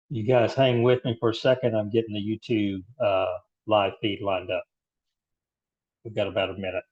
You guys hang with me for a second. I'm getting the YouTube live feed lined up. We've got about a minute.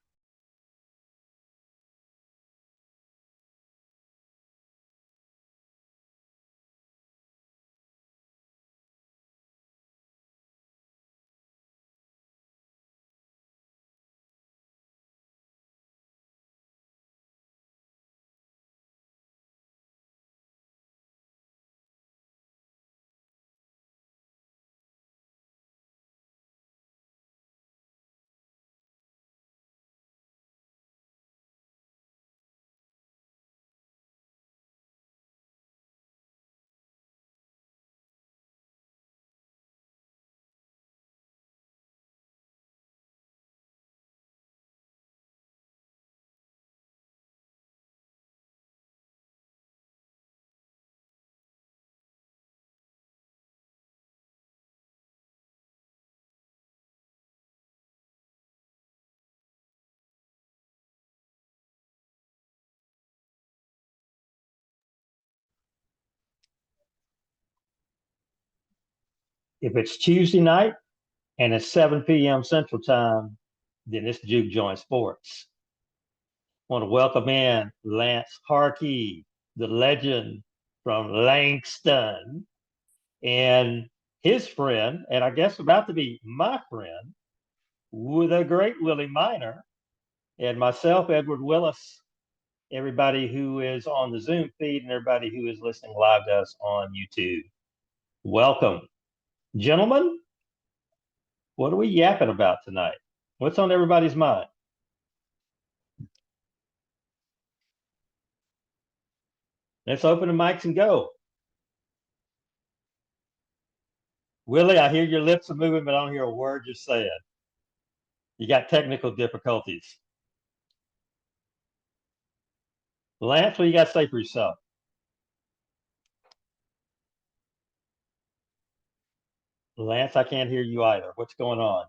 If it's Tuesday night and it's 7 p.m. Central Time, then it's Juke Joint Sports. I want to welcome in Lance Harkey, the legend from Langston, and his friend, and I guess about to be my friend, with a great Willie Miner, and myself, Edward Willis, everybody who is on the Zoom feed and everybody who is listening live to us on YouTube. Welcome. Gentlemen, what are we yapping about tonight? What's on everybody's mind? Let's open the mics and go. Willie, I hear your lips are moving, but I don't hear a word you're saying. You got technical difficulties. Lance, what you got to say for yourself? Lance, I can't hear you either. What's going on?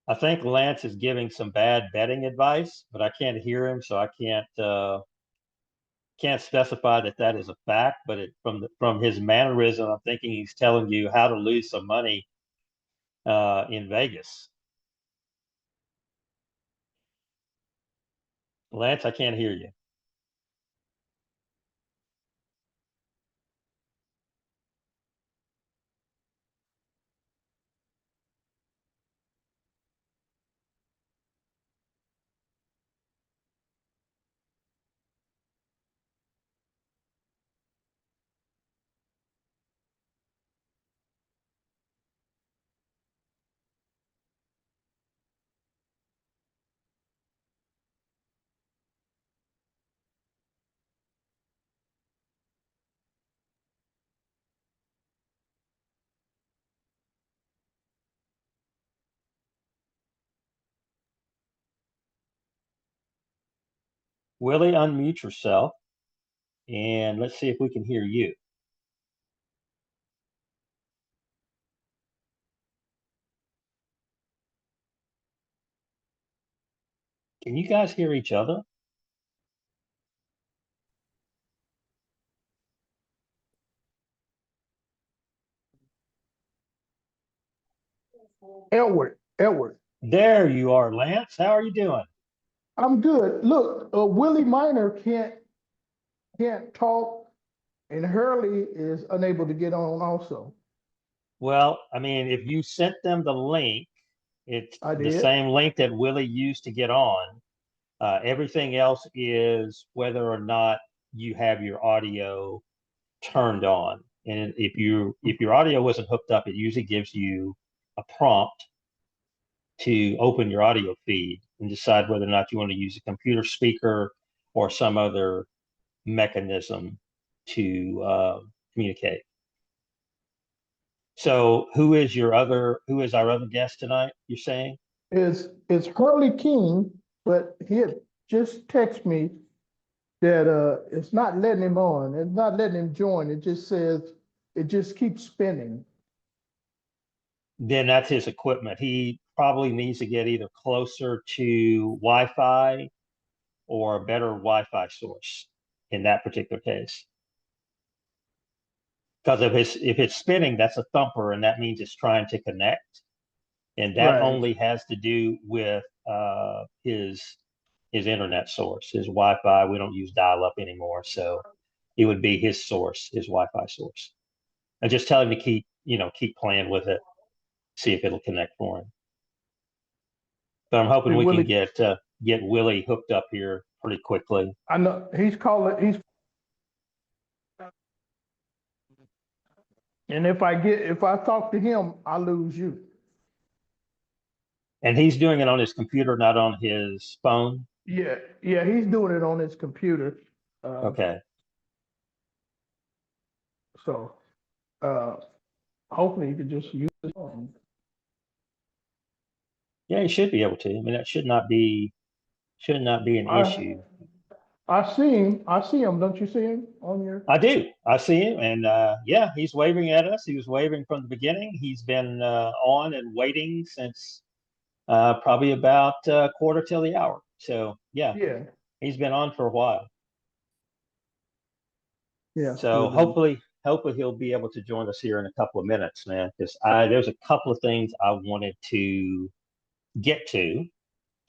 I think Lance is giving some bad betting advice, but I can't hear him, so I can't specify that that is a fact. But from his mannerism, I'm thinking he's telling you how to lose some money in Vegas. Lance, I can't hear you. Willie, unmute yourself and let's see if we can hear you. Can you guys hear each other? Edward, There you are, Lance. How are you doing? I'm good. Look, Willie Miner can't talk, and Hurley is unable to get on. Also, Well, I mean, if you sent them the link, it's I the did. same link that Willie used to get on. Everything else is whether or not you have your audio turned on. And if your audio wasn't hooked up, it usually gives you a prompt to open your audio feed and decide whether or not you want to use a computer speaker or some other mechanism to communicate. So, who is our other guest tonight? You're saying? It's Hurley King, but he had just texted me that it's not letting him on. It's not letting him join. It just says it just keeps spinning. Then that's his equipment. He probably needs to get either closer to Wi-Fi or a better Wi-Fi source in that particular case. Because if it's spinning, that's a thumper, and that means it's trying to connect, and that Right. only has to do with his internet source, his Wi-Fi. We don't use dial-up anymore, so it would be his source, his Wi-Fi source. And just tell him to keep playing with it, see if it'll connect for him. But I'm hoping See, we can Willie, get Willie hooked up here pretty quickly. I know he's calling. And if I talk to him, I lose you. And he's doing it on his computer, not on his phone. Yeah, yeah, he's doing it on his computer. Uh, Okay. so uh, hopefully you can just use it. Yeah, he should be able to. I mean, that should not be an I issue. I see him. I see him. Don't you see him on your? I do. I see him, and yeah, he's waving at us. He was waving from the beginning. He's been on and waiting since probably about quarter till the hour. So yeah, Yeah, he's been on for a while. yeah. So hopefully he'll be able to join us here in a couple of minutes, man. Because there's a couple of things I wanted to get to.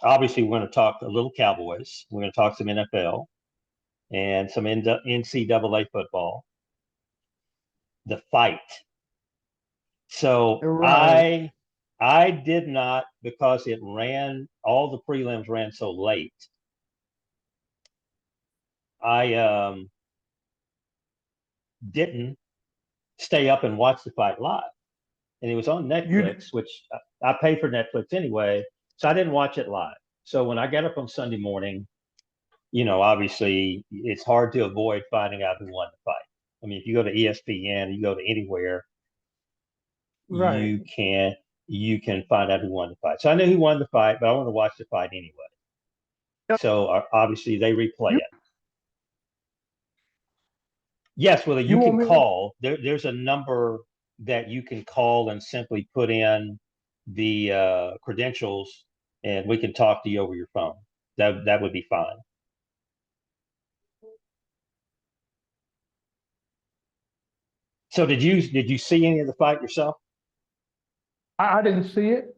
Obviously, we're going to talk a little Cowboys. We're going to talk some NFL and some NCAA football. The fight. So Right. I did not, because all the prelims ran so late. I didn't stay up and watch the fight live, and it was on You Netflix, which I pay for Netflix anyway, so I didn't watch it live. So when I got up on Sunday morning, obviously it's hard to avoid finding out who won the fight. I mean, if you go to ESPN, you go to anywhere, right? you can find out who won the fight. So I knew who won the fight, but I want to watch the fight anyway. So obviously they replay You it. Yes, well, you you want can me? call. There's a number that you can call and simply put in the credentials, and we can talk to you over your phone. That would be fine. So did you see any of the fight yourself? I didn't see it,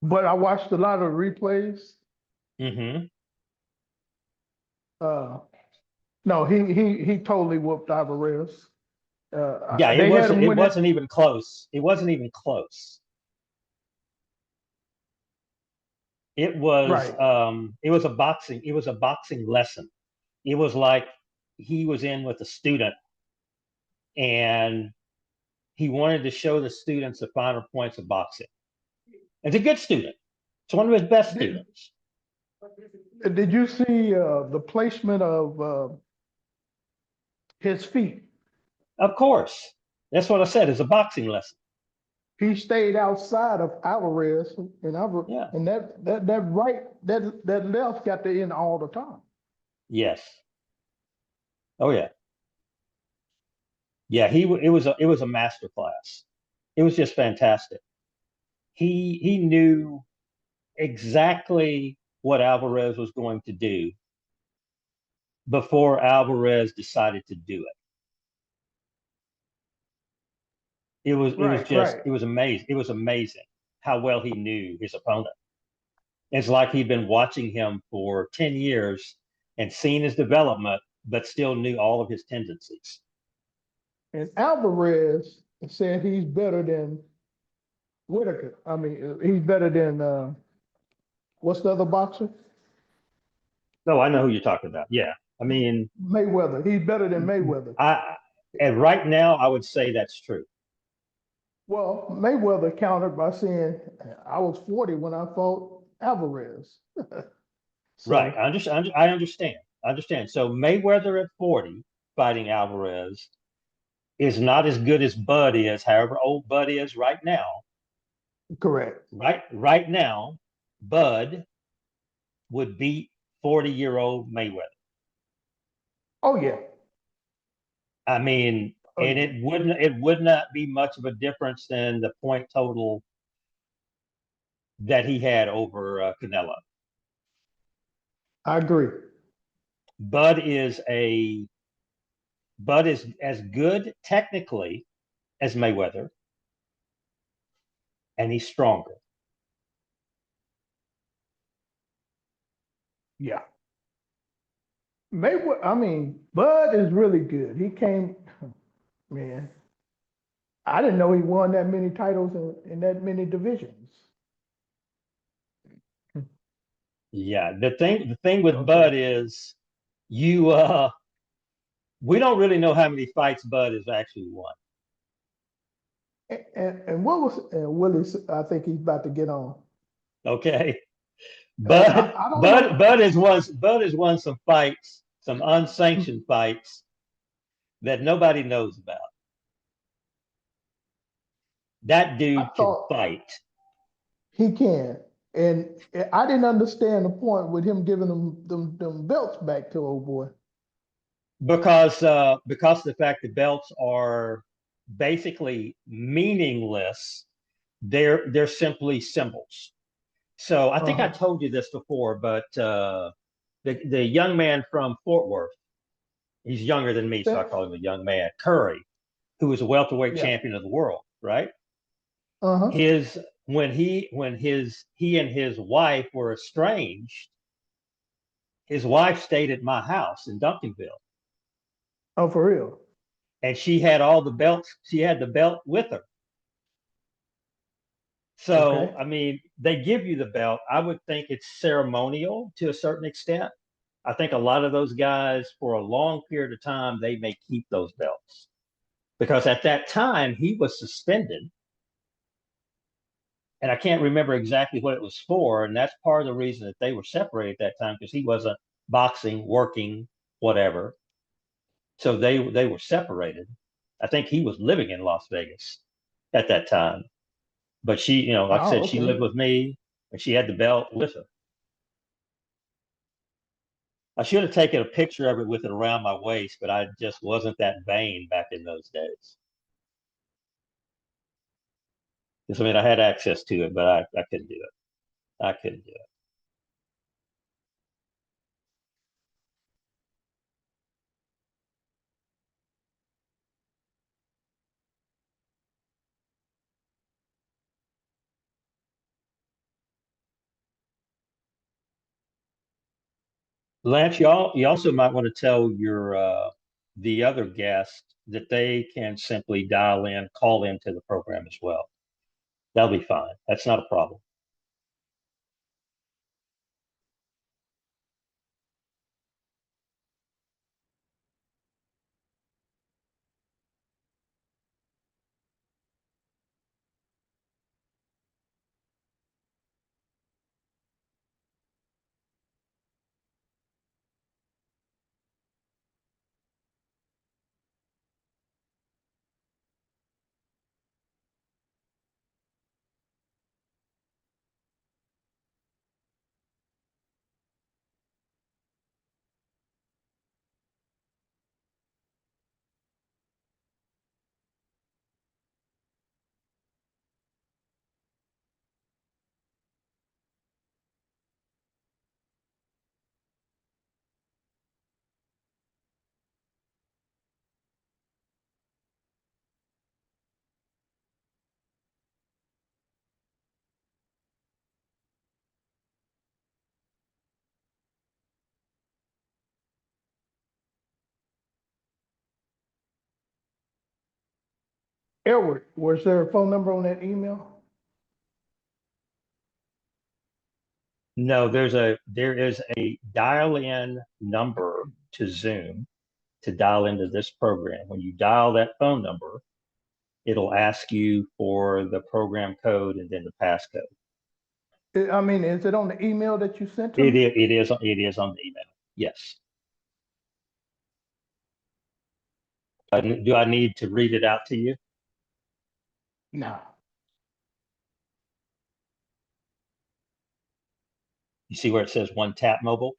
but I watched a lot of replays. Mm-hmm. Uh, no, he totally whooped Alvarez. Yeah, it They had wasn't him it winning. wasn't even close. It wasn't even close. It was Right. it was a boxing lesson. It was like he was in with a student, and he wanted to show the students the finer points of boxing. It's a good student. It's one of his best Did, students. did you see the placement of his feet? Of course. That's what I said. It's a boxing lesson. He stayed outside of Alvarez, and Yeah. that right that left got the in all the time. Yes. Oh yeah. Yeah. It was a master class. It was just fantastic. He knew exactly what Alvarez was going to do before Alvarez decided to do it. Right, right. It was amazing. It was amazing how well he knew his opponent. It's like he'd been watching him for 10 years and seen his development, but still knew all of his tendencies. And Alvarez said he's better than Whitaker. I mean, he's better than what's the other boxer? No, I know who you're talking about. Yeah. I mean, Mayweather. He's better than Mayweather. I and right now I would say that's true. Well, Mayweather countered by saying, I was 40 when I fought Alvarez. Right. So, I understand. I understand. So Mayweather at 40 fighting Alvarez is not as good as Bud is, however old Bud is right now. correct. Right now, Bud would beat 40-year-old Mayweather. Oh yeah. I mean, Oh and yeah. it would not be much of a difference than the point total that he had over Canelo. I agree. Bud is a Bud is as good technically as Mayweather, and he's stronger. Yeah. Mayweather, I mean, Bud is really good. He came, man. I didn't know he won that many titles in that many divisions. Yeah, the thing with Okay. Bud is you we don't really know how many fights Bud has actually won. And what was Willis? I think he's about to get on. Okay. I, Bud I don't Bud know. Bud has won some fights, some unsanctioned fights that nobody knows about. That I dude can thought fight he can, and I didn't understand the point with him giving them belts back to old boy. because of the fact the belts are basically meaningless. They're simply symbols. So I think I Uh-huh. told you this before, but the young man from Fort Worth, he's younger than me, so I Spence? call him a young man. Curry, who is a welterweight Yeah. champion of the world, right? Uh-huh. His when he and his wife were estranged, his wife stayed at my house in Duncanville, Oh, for real. and she had all the belts. She had the belt with her. So, Okay. I mean, they give you the belt. I would think it's ceremonial to a certain extent. I think a lot of those guys, for a long period of time, they may keep those belts because at that time he was suspended, and I can't remember exactly what it was for. And that's part of the reason that they were separated at that time because he wasn't boxing, working, whatever. So they were separated. I think he was living in Las Vegas at that time. But she, like I Oh, said, she okay. lived with me and she had the belt with her. I should have taken a picture of it with it around my waist, but I just wasn't that vain back in those days. Because I mean, I had access to it, but I couldn't do it. I couldn't do it. Lance, you also might want to tell your the other guest that they can simply dial in, call into the program as well. That'll be fine. That's not a problem. Edward, was there a phone number on that email? No, there is a dial in number to Zoom to dial into this program. When you dial that phone number, it'll ask you for the program code and then the passcode. I mean, is it on the email that you sent to me? It is on the email. Yes. Do I need to read it out to you? No. You see where it says one tap mobile?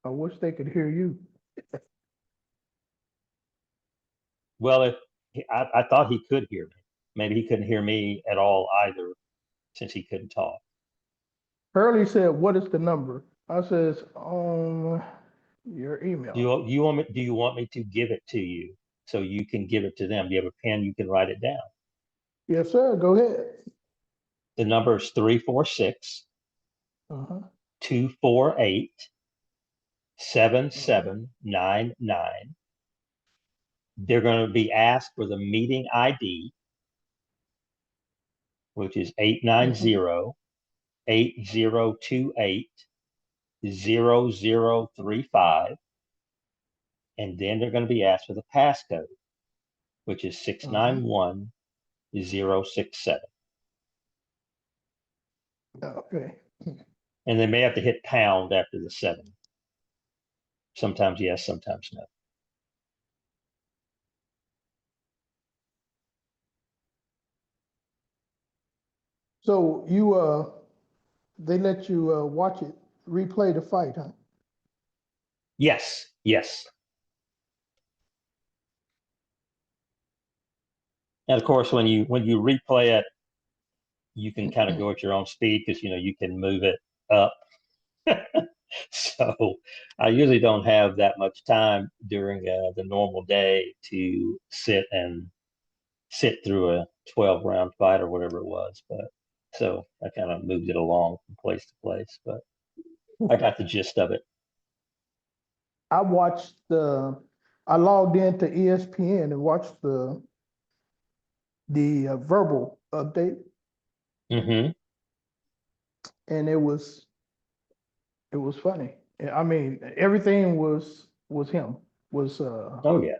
I wish they could hear you. Well, I thought he could hear me. Maybe he couldn't hear me at all either, since he couldn't talk. Hurley said, "What is the number?" I says, your Do email." you want me to give it to you so you can give it to them? Do you have a pen? You can write it down. Yes, sir. Go ahead. The number is 346 Uh-huh. 248 7799. They're going to be asked for the meeting ID, which is 890 8028 0035. And then they're going to be asked for the passcode, which is 691067. Okay. And they may have to hit pound after the 7. Sometimes yes, sometimes no. So they let you watch it, replay the fight, huh? Yes, yes. And of course, when you replay it, you can kind of go at your own speed because you can move it up. So I usually don't have that much time during the normal day to sit through a 12-round fight or whatever it was. But so I kind of moved it along from place to place. But I got the gist of it. I logged into ESPN and watched the verbal update, Mm-hmm. and it was funny. I mean, everything was him. Oh yeah.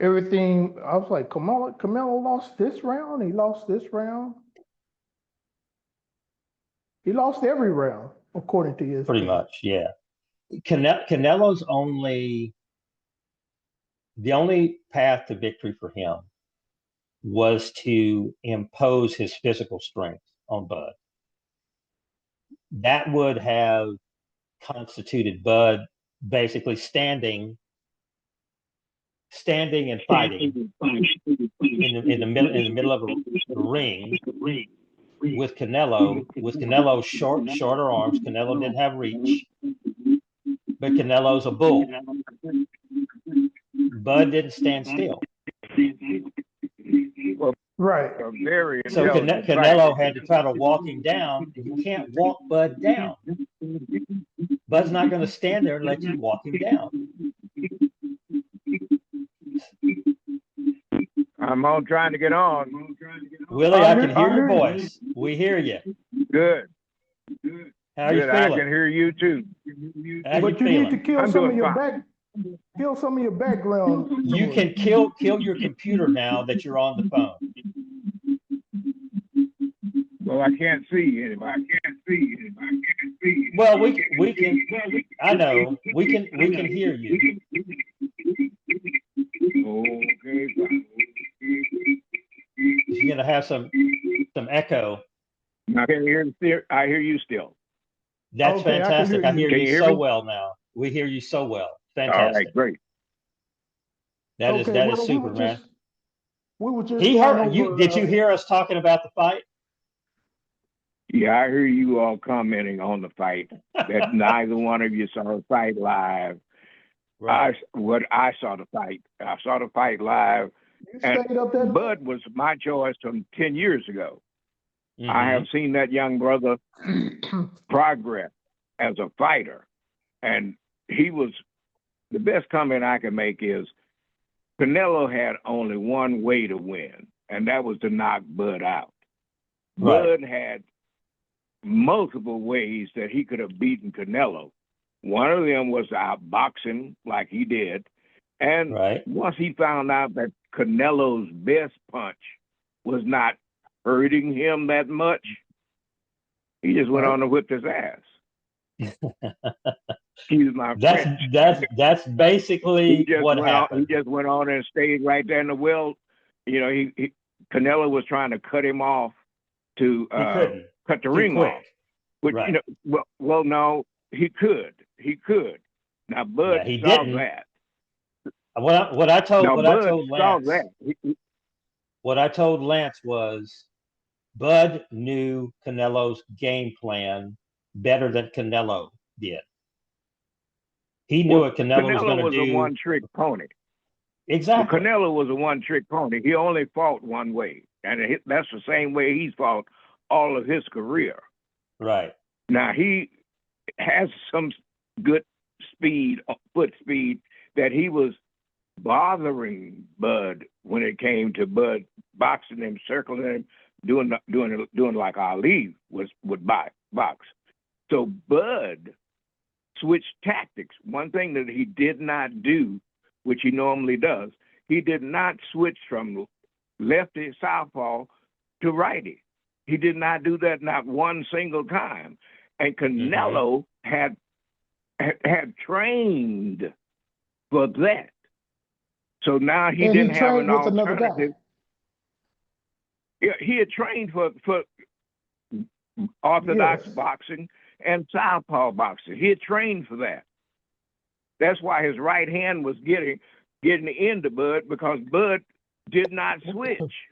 Everything. I was like, Canelo lost this round. He lost this round. He lost every round, according to ESPN. Pretty much, yeah. Canelo's the only path to victory for him was to impose his physical strength on Bud. That would have constituted Bud basically standing and fighting in the middle of a ring with Canelo, with Canelo's shorter arms. Canelo didn't have reach, but Canelo's a bull. Bud didn't stand still. Right. Very So intelligent Canelo fighter. had to try to walk him down, and you can't walk Bud down. Bud's not going to stand there and let you walk him down. I'm on trying to get on. Willie, I can hear your voice. We hear you. Good. How are you Good. I can feeling? hear you too. How But you you need to feeling? kill I'm some of doing your fine. kill some of your background. You noise. can kill your computer now that you're on the phone. Well, I can't see anybody. Well, we can. I know we can hear you. Okay. You're gonna have some echo. I can hear. I hear you still. That's Okay, fantastic. I hear Can you you hear so me? well now. We hear you so well. All Fantastic. right. Great. That is Okay, well, super, man. we were just He going heard you. over, Did you hear us talking about the fight? Yeah, I hear you all commenting on the fight. That neither one of you saw the fight live. Right. I saw the fight. I saw the fight live. you And stayed up there. Bud was my choice from 10 years ago. Mhm. I have seen that young brother progress as a fighter. And he was, the best comment I can make is Canelo had only one way to win, and that was to knock Bud out. Right. Bud had multiple ways that he could have beaten Canelo. One of them was to outbox him like he did. And Right. once he found out that Canelo's best punch was not hurting him that much, he just went Right. on to whip his ass. Excuse my That's French. that's basically what He happened. just went on and stayed right there in the well. You know, Canelo was trying to cut him off to He couldn't. cut the Too ring quick. off. Which Right. you know, well, no, he could. Now Bud Yeah, he saw didn't. that. What I told Now what I Bud told saw Lance, that. what I told Lance was Bud knew Canelo's game plan better than Canelo did. He knew Well, what Canelo was Canelo going to was a do. one-trick pony. Well, Exactly. Canelo was a one-trick pony. He only fought one way, and that's the same way he's fought all of his career. Right. Now he has some good speed, foot speed, that he was bothering Bud when it came to Bud boxing him, circling him, doing like Ali would box. So Bud switched tactics. One thing that he did not do, which he normally does, he did not switch from lefty southpaw to righty. He did not do that not one single time. And Canelo had trained for that. So now he And didn't he have an trained with another alternative. guy. Yeah, he had trained for orthodox Yes. boxing and southpaw boxing. He had trained for that. That's why his right hand was getting into Bud, because Bud did not switch.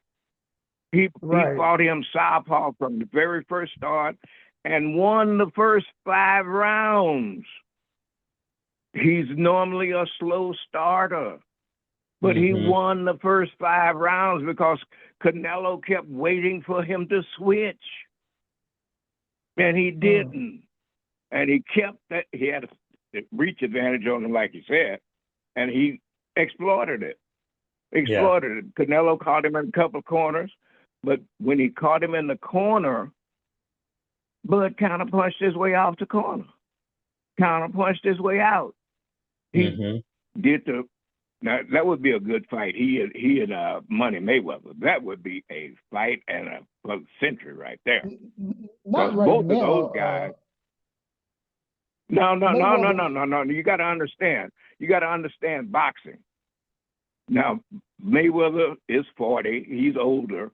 He Right. fought him southpaw from the very first start and won the first 5 rounds. He's normally a slow starter, but he won the first 5 rounds because Canelo kept waiting for him to switch. And he didn't. And he kept that. He had a reach advantage on him, like you said, and he exploited it. Canelo caught him in a couple of corners, but when he caught him in the corner, Bud counter punched his way off the corner, counter punched his way out. He did now that would be a good fight. He and Money Mayweather. That would be a fight and a century right there. Not right Both now. of those guys. No. You got to understand. You got to understand boxing. Now, Mayweather is 40. He's older,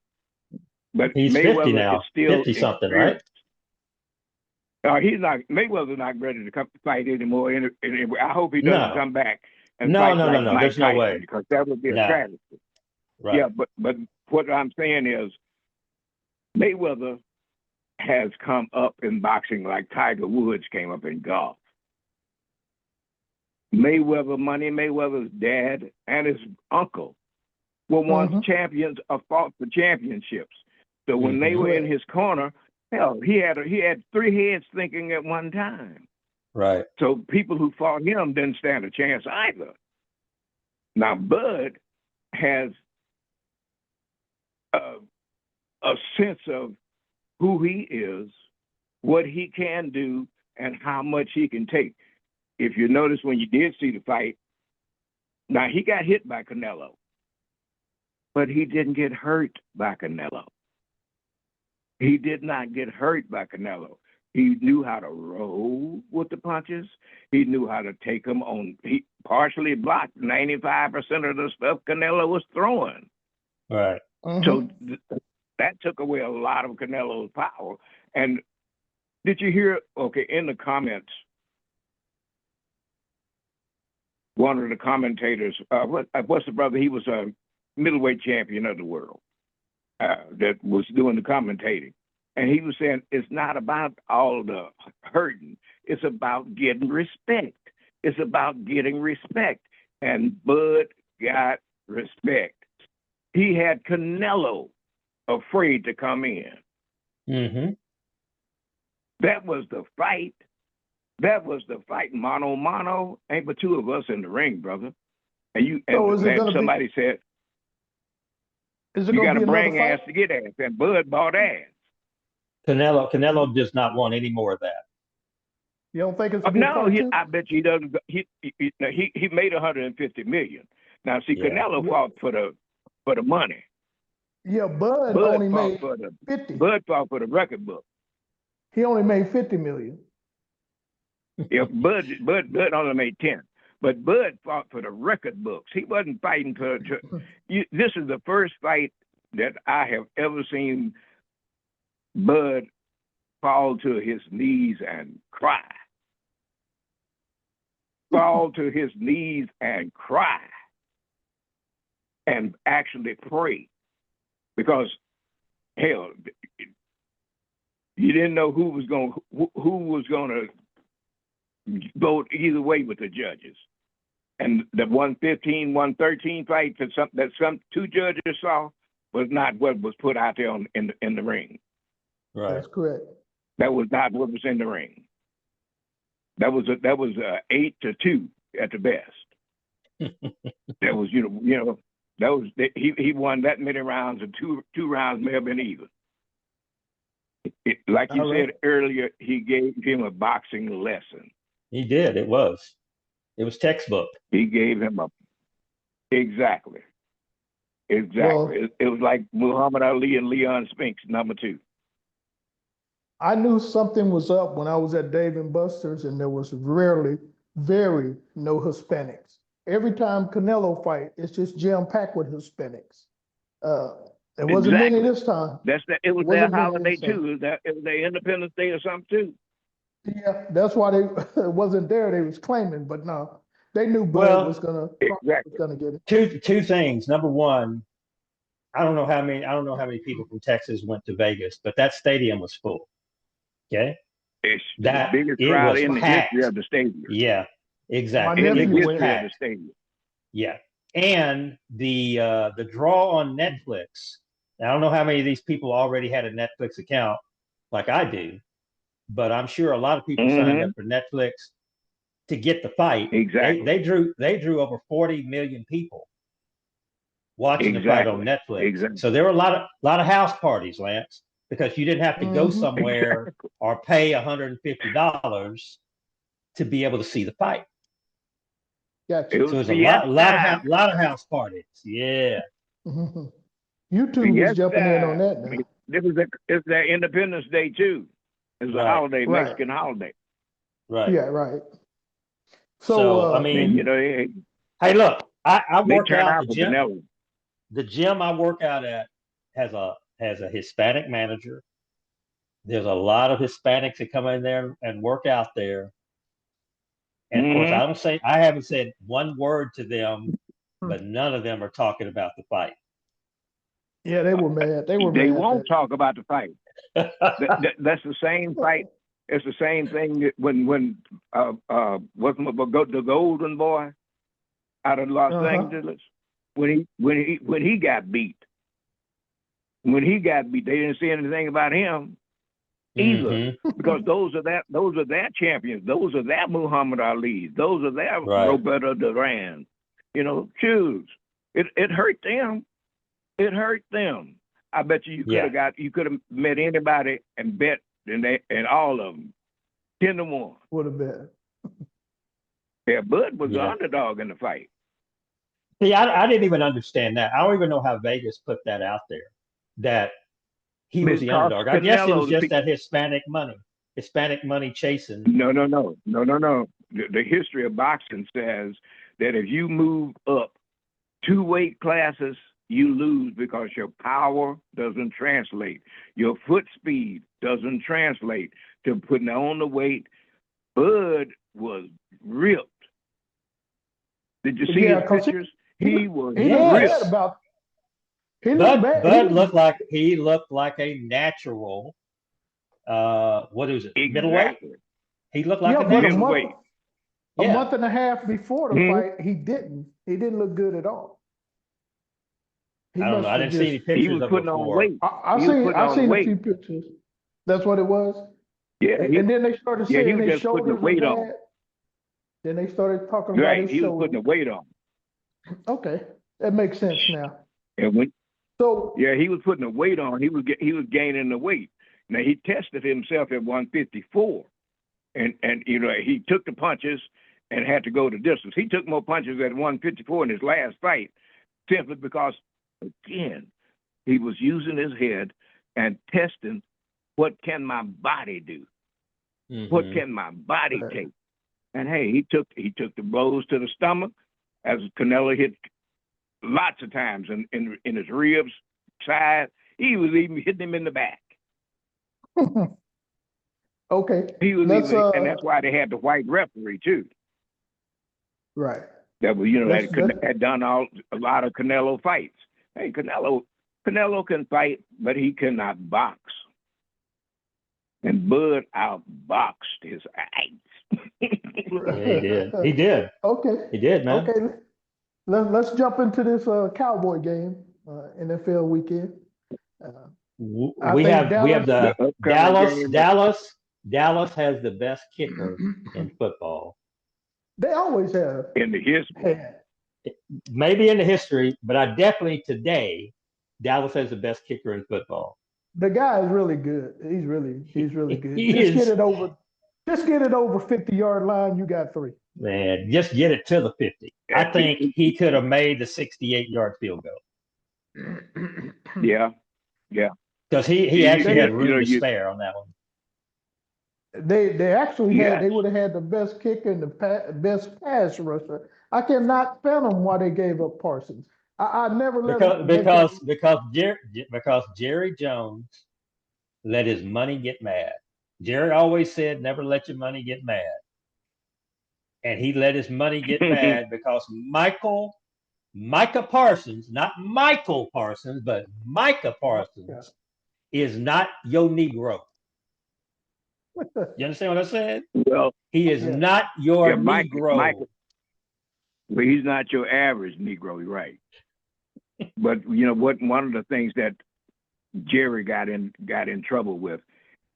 but He's Mayweather 50 now. is still 50 something, right? He's not. Mayweather's not ready to come fight anymore. And I hope he doesn't come back and fight like Mike There's no Tyson, way. because that would be a No. tragedy. Right. Yeah, but what I'm saying is, Mayweather has come up in boxing like Tiger Woods came up in golf. Money Mayweather's dad and his uncle were once champions or fought for championships. So when they were in his corner, hell, he had 3 heads thinking at one time. Right. So people who fought him didn't stand a chance either. Now Bud has a sense of who he is, what he can do, and how much he can take. If you notice when you did see the fight, now he got hit by Canelo, but he didn't get hurt by Canelo. He did not get hurt by Canelo. He knew how to roll with the punches. He knew how to take them on. He partially blocked 95% of the stuff Canelo was throwing. Right. So that took away a lot of Canelo's power. And did you hear, in the comments, one of the commentators, what's the brother? He was a middleweight champion of the world that was doing the commentating. And he was saying, it's not about all the hurting. It's about getting respect. It's about getting respect. And Bud got respect. He had Canelo afraid to come in. That was the fight. That was the fight, mano a mano. Ain't but 2 of us in the ring, brother. And somebody said, you got to bring ass to get ass, and Bud bought ass. Canelo does not want any more of that. You don't think it's a good fight? I bet you he doesn't. He made 150 million. Now, see, Canelo fought for the money. Yeah, Bud only made 50. 50. Bud fought for the record book. He only made 50 million. If Bud only made 10, but Bud fought for the record books. He wasn't fighting for. This is the first fight that I have ever seen Bud fall to his knees and cry. Fall to his knees and cry, and actually pray, because hell, you didn't know who was going to vote either way with the judges. And the 115, 113 fight that some two judges saw was not what was put out there in the ring. Right. That's correct. That was not what was in the ring. That was 8-2 at the best. That was that was he won that many rounds, and two rounds may have been even. Like you said earlier, he gave him a boxing lesson. He did. It was textbook. He gave him exactly. Well, it was like Muhammad Ali and Leon Spinks, number 2. I knew something was up when I was at Dave & Buster's, and there was very no Hispanics. Every time Canelo fight, it's just jam-packed with Hispanics. There wasn't many this time. It was their holiday too. It was their Independence Day or something too. Yeah, that's why they wasn't there. They was claiming, but no, they knew Bud was gonna get it. Two things. Number one, I don't know how many people from Texas went to Vegas, but that stadium was full. Okay, it's the biggest crowd in the history of the stadium. Yeah, exactly. In the history of the stadium. Yeah, and the draw on Netflix. I don't know how many of these people already had a Netflix account like I do, but I'm sure a lot of people signed up for Netflix to get the fight. Exactly. They drew over 40 million people watching the fight on Netflix. Exactly. So there were a lot of house parties, Lance, because you didn't have to go somewhere or pay $150 to be able to see the fight. Gotcha. So it was a lot of house parties. Yeah. YouTube is jumping in on that now. It's their Independence Day too. It's a holiday, Mexican holiday. Right. Yeah, right. So I mean, hey, look, I work out the gym. The gym I work out at has a Hispanic manager. There's a lot of Hispanics that come in there and work out there. And of course, I haven't said one word to them, but none of them are talking about the fight. Yeah, they were mad. They won't talk about the fight. That's the same fight. It's the same thing that when the Golden Boy out of Los Angeles, when he got beat. When he got beat, they didn't say anything about him either, because those are their champions. Those are their Muhammad Ali's. Those are their Roberto Duran. Choose. It hurt them. It hurt them. I bet you could have met anybody and bet, and all of them 10-1 would have been. Yeah, Bud was the underdog in the fight. See, I didn't even understand that. I don't even know how Vegas put that out there, that he was the underdog. I guess it was just that Hispanic money chasing. No. The history of boxing says that if you move up 2 weight classes, you lose because your power doesn't translate. Your foot speed doesn't translate to putting on the weight. Bud was ripped. Did you see his pictures? He was ripped. Bud looked like a natural. What is it? Exactly. Middleweight. He looked like a middleweight. A month and a half before the fight, he didn't look good at all. I don't know. I didn't see any pictures. He was putting on weight. I seen a few pictures. That's what it was. Yeah, and then they started saying his shoulders were bad. Then they started talking about his shoulders. He was putting the weight on. Okay, that makes sense now. And he was putting the weight on. He was gaining the weight. Now he tested himself at 154, and he took the punches and had to go the distance. He took more punches at 154 in his last fight, simply because, again, he was using his head and testing, what can my body do? What can my body take? And hey, he took the blows to the stomach as Canelo hit lots of times in his ribs, side. He was even hitting him in the back. Okay, He was let's even, and that's why they had the white referee too. right. That was, Let's- that had done a lot of Canelo fights. Hey, Canelo can fight, but he cannot box. And Bud outboxed his eyes. Yeah, he did. He did. Okay. He did, man. Okay. Let's jump into this Cowboy game, NFL weekend. I We think have the The upcoming game- Dallas has the best kicker in football. They always have in the history. had. Maybe in the history, but I definitely today, Dallas has the best kicker in football. The guy is really good. He's really good. He Just is. get it over 50-yard line. You got 3. Man, just get it to the 50. I think he could have made the 68-yard field goal. Yeah. Because he actually had You room know, to you- spare on that one. They actually Yes. they would have had the best kicker and the best pass rusher. I cannot fathom why they gave up Parsons. I never let them make Because Jerry Jones let his money get mad. Jerry always said, never let your money get mad. And he let his money get mad because Micah Parsons, not Michael Parsons, but Micah Parsons is not your Negro. You understand what I said? Well, He is Yeah. not your Yeah, Negro. well, he's not your average Negro, you're right. But you know what? One of the things that Jerry got in trouble with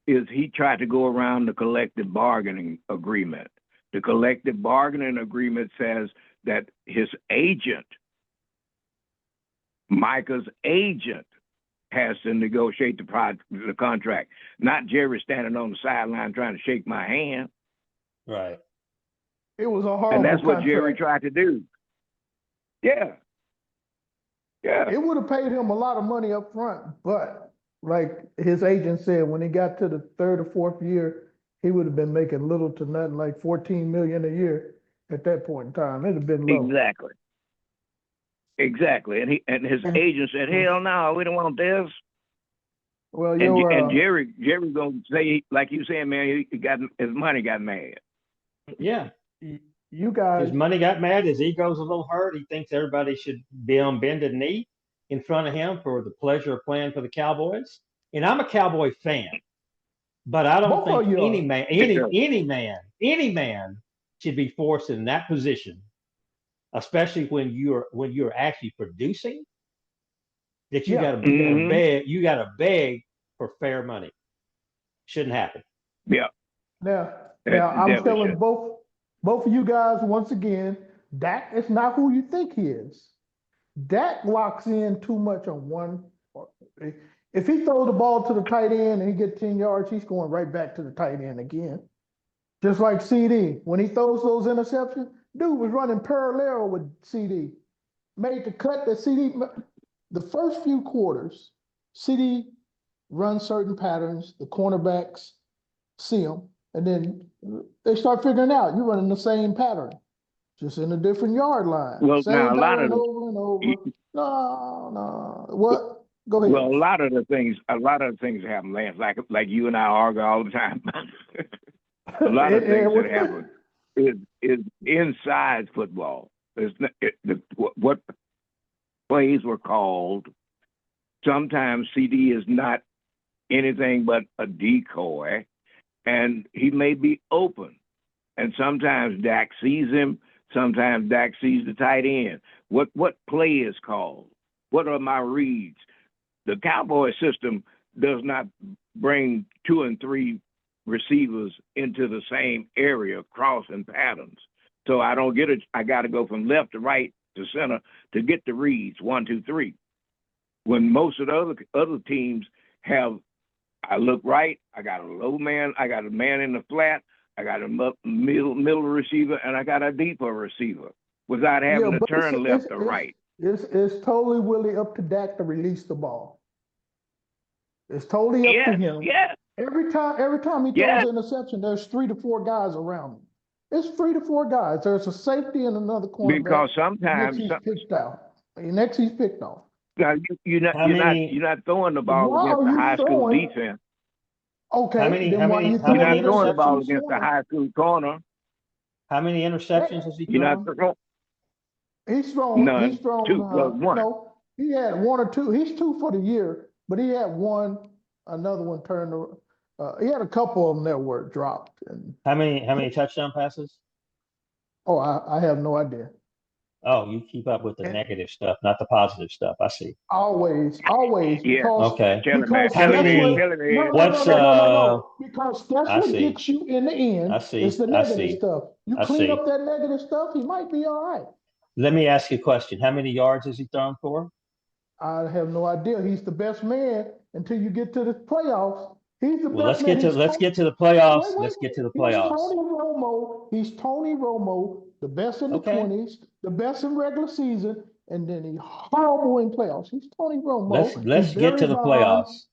is he tried to go around the collective bargaining agreement. The collective bargaining agreement says that his agent, Micah's agent, has to negotiate the contract, not Jerry standing on the sideline trying to shake my hand. Right. It was a horrible And that's what contract. Jerry tried to do. Yeah. It would have paid him a lot of money up front, but like his agent said, when he got to the 3rd or 4th year, he would have been making little to nothing, like 14 million a year at that point in time. It'd have been low. Exactly. And his agent said, hell no, we don't want this. Well, And Jerry gonna say, like you saying, man, he got his money got mad. Yeah. you guys, His money got mad. His ego's a little hurt. He thinks everybody should be on bended knee in front of him for the pleasure of playing for the Cowboys. And I'm a Cowboy fan, but I don't Both of think you any are. man, any man should be forced in that position, especially when you're actually producing. That you Yeah. got to Mhm. beg, you got to beg for fair money. Shouldn't happen. Yeah. Now That I'm definitely telling should. both of you guys once again, Dak is not who you think he is. Dak locks in too much on one. If he throws the ball to the tight end and he gets 10 yards, he's going right back to the tight end again. Just like CD. When he throws those interceptions, dude was running parallel with CD. Made the cut that CD, the first few quarters, CD runs certain patterns, the cornerbacks see them, and then they start figuring out you're running the same pattern, just in a different yard line. Well, Same now, a lot pattern of over and over. No. What? Go ahead. Well, a lot of the things that happen, Lance, like you and I argue all the time. A lot of things that happen is inside football. What plays were called. Sometimes CD is not anything but a decoy, and he may be open. And sometimes Dak sees him. Sometimes Dak sees the tight end. What play is called? What are my reads? The Cowboy system does not bring 2 and 3 receivers into the same area, crossing patterns. So I don't get it. I got to go from left to right to center to get the reads 1, 2, 3. When most of the other teams have, I look right, I got a low man, I got a man in the flat, I got a middle receiver, and I got a deeper receiver without having to turn left or right. It's totally really up to Dak to release the ball. It's totally up to him. Yeah. Every time he throws an interception, there's 3 to 4 guys around him. It's 3 to 4 guys. There's a safety in another cornerback. Because sometimes Next he's picked out. Next he's picked off. now you're not throwing the ball Why against are the you high school throwing- defense. Okay, How many- then how why many- you how You're many not throwing the ball interceptions? against the high school corner. How many interceptions has he You're thrown? not throwing He's thrown. none. He's thrown. 2 plus 1. No, he had 1 or 2. He's 2 for the year, but he had one. Another one turned. He had a couple of them that were dropped. And How many touchdown passes? oh, I have no idea. Oh, you keep up with the And- negative stuff, not the positive stuff. I see. Always, Yeah. because Okay. Tell him, man. because Tell him, that's many- what. tell him, No, What's, because that's I what see. gets you in the end. I see. It's the I negative see. stuff. You I clean see. up that negative stuff, he might be all right. Let me ask you a question. How many yards has he thrown for? I have no idea. He's the best man until you get to the playoffs. He's the Well, best let's man. get to the playoffs. Wait, wait, Let's get to the He's playoffs. Tony Romo. He's Tony Romo, the best in the Okay. 20s, the best in regular season, and then he's horrible in playoffs. He's Tony Romo. Let's He's get to Barry the Bonds. playoffs.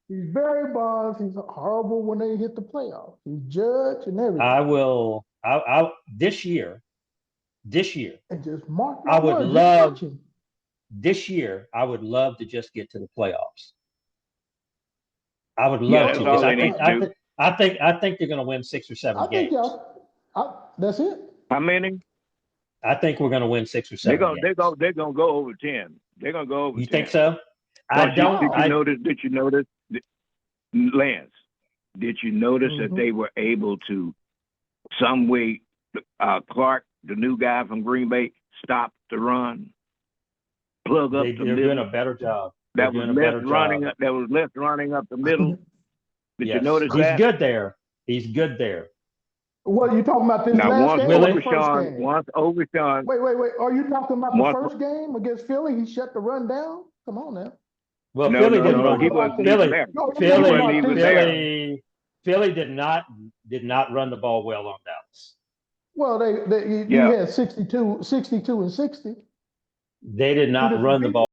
He's Barry Bonds. He's horrible when they hit the playoffs. He's Judge and everything. I this year, And just mark I my would words, just love- watch him. this year, I would love to just get to the playoffs. I would Yeah, love that's to. all because they need to do. I think they're going to win 6 or 7 I think games. that's it. How many? I think we're going to win 6 or 7 games. They're gonna go over 10. They're gonna go over You 10. think so? I Did don't. you notice, Lance? Did you notice that Mhm. they were able to, some way, Clark, the new guy from Green Bay, stop the run, plug up They're the doing middle. a better job. That They're was doing a better left running. job. That was left running up the middle. Did you Yes. notice He's that? good there. He's good there. What are you talking about? This Now last once game or the first Overshawn, game? once Overshawn, Wait. Are you talking about the Once- first game against Philly? He shut the run down? Come on now. Well, no, Philly no, didn't no, run he the wasn't ball. even Philly, there. No, He wasn't Philly, even there. Philly did not run the ball well on Dallas. Well, you Yeah. had 62 and 60. They did not different run the people. ball